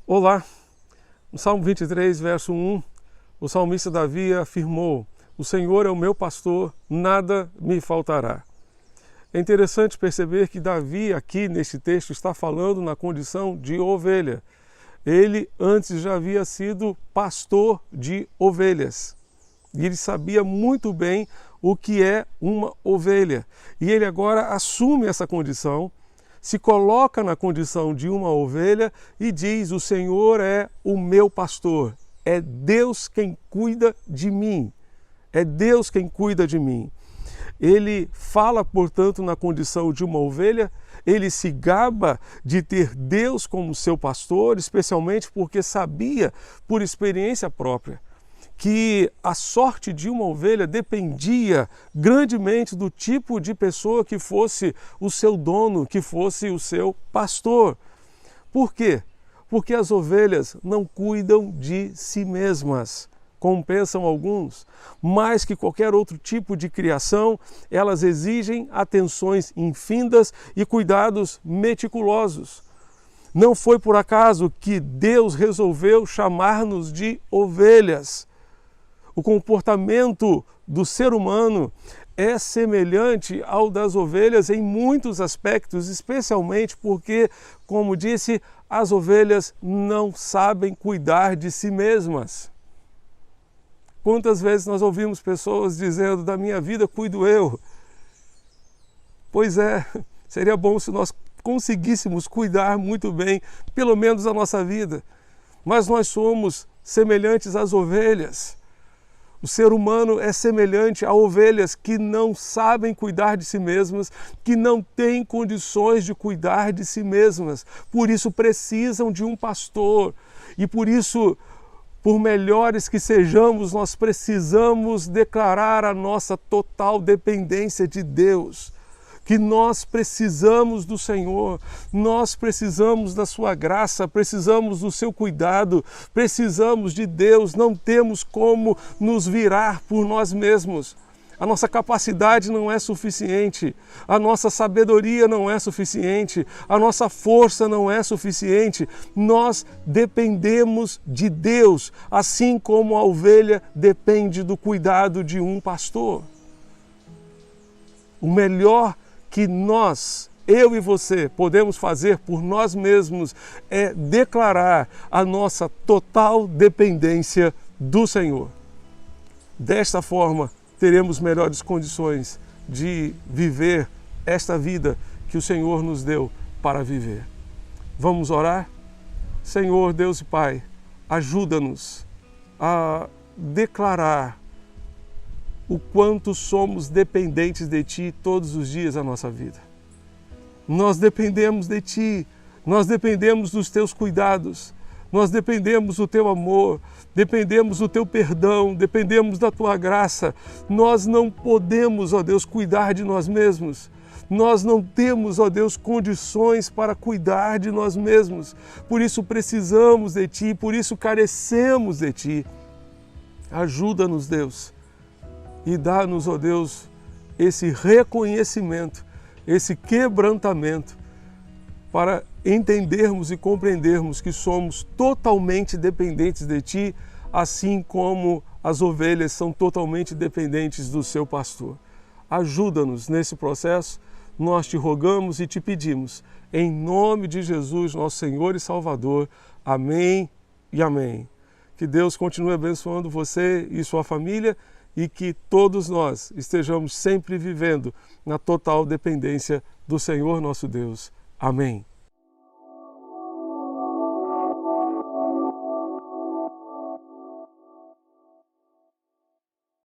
Olá, no Salmo 23, verso 1, o salmista Davi afirmou: "O Senhor é o meu pastor, nada me faltará." É interessante perceber que Davi aqui neste texto está falando na condição de ovelha. Ele antes já havia sido pastor de ovelhas e ele sabia muito bem o que é uma ovelha. E ele agora assume essa condição, se coloca na condição de uma ovelha e diz: "O Senhor é o meu pastor, é Deus quem cuida de mim, é Deus quem cuida de mim." Ele fala, portanto, na condição de uma ovelha, ele se gaba de ter Deus como seu pastor, especialmente porque sabia, por experiência própria, que a sorte de uma ovelha dependia grandemente do tipo de pessoa que fosse o seu dono, que fosse o seu pastor. Por quê? Porque as ovelhas não cuidam de si mesmas, como pensam alguns. Mais que qualquer outro tipo de criação, elas exigem atenções infindas e cuidados meticulosos. Não foi por acaso que Deus resolveu chamar-nos de ovelhas. O comportamento do ser humano é semelhante ao das ovelhas em muitos aspectos, especialmente porque, como disse, as ovelhas não sabem cuidar de si mesmas. Quantas vezes nós ouvimos pessoas dizendo: "Da minha vida cuido eu." Pois é, seria bom se nós conseguíssemos cuidar muito bem, pelo menos a nossa vida. Mas nós somos semelhantes às ovelhas. O ser humano é semelhante a ovelhas que não sabem cuidar de si mesmas, que não têm condições de cuidar de si mesmas. Por isso precisam de um pastor. E por isso, por melhores que sejamos, nós precisamos declarar a nossa total dependência de Deus. Que nós precisamos do Senhor, nós precisamos da sua graça, precisamos do seu cuidado, precisamos de Deus, não temos como nos virar por nós mesmos. A nossa capacidade não é suficiente, a nossa sabedoria não é suficiente, a nossa força não é suficiente. Nós dependemos de Deus, assim como a ovelha depende do cuidado de um pastor. O melhor que nós, eu e você, podemos fazer por nós mesmos é declarar a nossa total dependência do Senhor. Desta forma, teremos melhores condições de viver esta vida que o Senhor nos deu para viver. Vamos orar? Senhor, Deus e Pai, ajuda-nos a declarar o quanto somos dependentes de Ti todos os dias da nossa vida. Nós dependemos de Ti, nós dependemos dos Teus cuidados, nós dependemos do Teu amor, dependemos do Teu perdão, dependemos da Tua graça. Nós não podemos, ó Deus, cuidar de nós mesmos. Nós não temos, ó Deus, condições para cuidar de nós mesmos. Por isso precisamos de Ti, por isso carecemos de Ti. Ajuda-nos, Deus. E dá-nos, ó Deus, esse reconhecimento, esse quebrantamento, para entendermos e compreendermos que somos totalmente dependentes de Ti, assim como as ovelhas são totalmente dependentes do seu pastor. Ajuda-nos nesse processo, nós te rogamos e te pedimos, em nome de Jesus, nosso Senhor e Salvador. Amém e amém. Que Deus continue abençoando você e sua família, e que todos nós estejamos sempre vivendo na total dependência do Senhor nosso Deus. Amém.